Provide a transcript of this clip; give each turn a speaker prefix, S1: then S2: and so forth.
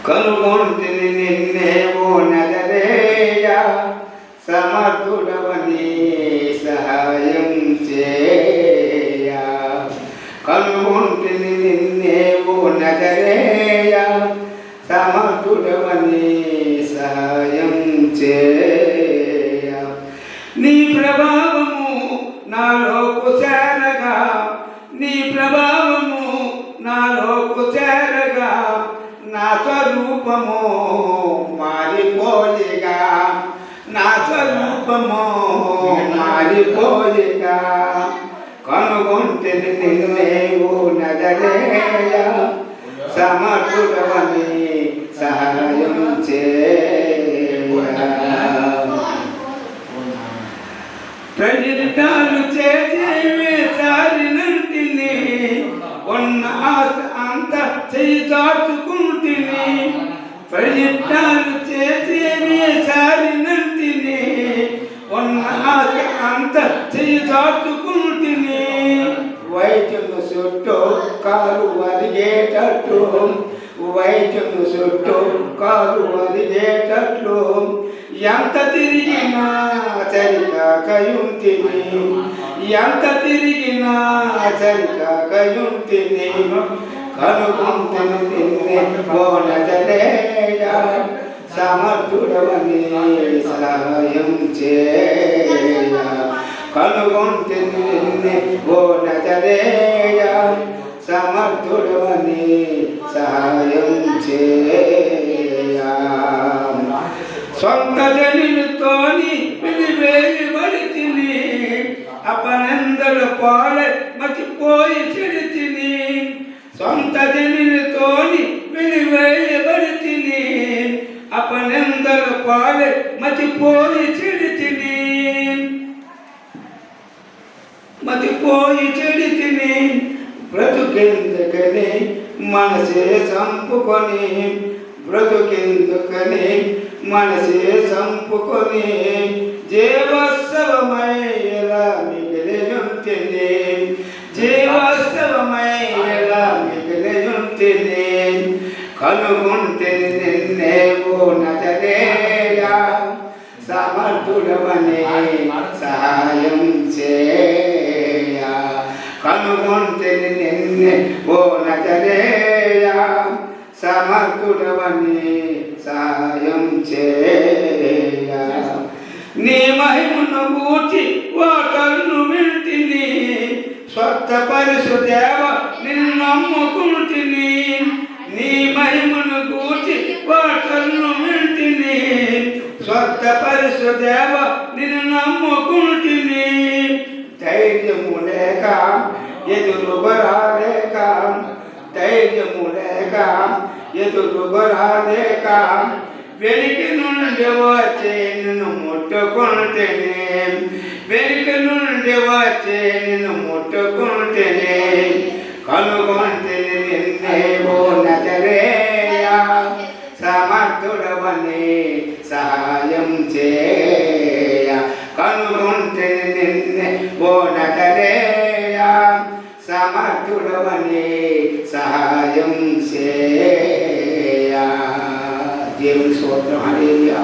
S1: కనుగొంటిని నిన్నే ఓ నజరేయ సమర్థుడవని సహాయం చేయ. కనుగొంటిని నిన్నే ఓ నజరేయ సమర్థుడవని సహాయం చేయ. నీ ప్రభావము నాలోకు చేరగా, నీ ప్రభావము నాలోకు చేరగా, నా స్వరూపము మారిపోయిగా, నా స్వరూపము మారిపోయిగా. కనుగొంటిని నిన్నే ఓ నజరేయ సమర్థుడవని సహాయం చేయ. ప్రజలు చేసే సారినంటిని ఉన్న ఆశ అంత చేయి చాచుకుంటుని. ప్రజలు చేసే సారినంటిని ఉన్న ఆశ అంత చేయి చాచుకుంటుని. వైద్యులు చుట్టూ కాలు అరిగేటట్లు, వైద్యులు చుట్టూ కాలు అరిగేటట్లు ఎంత తిరిగినా చరికాకయుంటిని, ఎంత తిరిగినా చరికాకయుంటిని. కనుగొంటిని నిన్నే ఓ నజరేయ సమర్థుడవని సహాయం చేయ. కనుగొంటిని నిన్నే ఓ నజరేయ సమర్థుడవని సహాయం చేయ. సొంత జనులతోని వెలివేయబడితిని, అపనందల పాలై మతిపోయి చెడితిని. సొంత జనులతోని వెలివేయబడితిని, అపనందల పాలై మతిపోయి చెడితిని. మతిపోయి చెడితిని. బ్రతుకెందుకని మనసే చంపుకొని, బ్రతుకెందుకని మనసే చంపుకొని, జీవోత్సవమై ఎలా మిగిలియుంటిని, జీవోత్సవమై ఎలా మిగిలియుంటిని. కనుగొంటిని నిన్నే ఓ నజరేయ సమర్థుడవని సహాయం చేయ. కనుగొంటిని నిన్నే ఓ నజరేయ సమర్థుడవని సహాయం చేయ. నీ మహిమను గూర్చి వాటలను వింటిని, స్వస్థపరుసు దేవ నిన్ను నమ్ముకుంటిని. నీ మహిమను గూర్చి వాటలను వింటిని, స్వస్థపరుసు దేవ నిన్ను నమ్ముకుంటిని. ధైర్యము లేక ఎదురుగరాలేక, ధైర్యము లేక ఎదురుగరాలేక, వెనుక నుండి వచ్చే నిన్ను ముట్టుకుంటేనే, వెనుక నుండి వచ్చే నిన్ను ముట్టుకుంటేనే. కనుగొంటిని నిన్నే ఓ నజరేయ సమర్థుడవని సహాయం చేయ. కనుగొంటిని నిన్నే ఓ నజరేయ సమర్థుడవని సహాయం చేయ. దేవుని స్తోత్రం. హల్లెలూయా.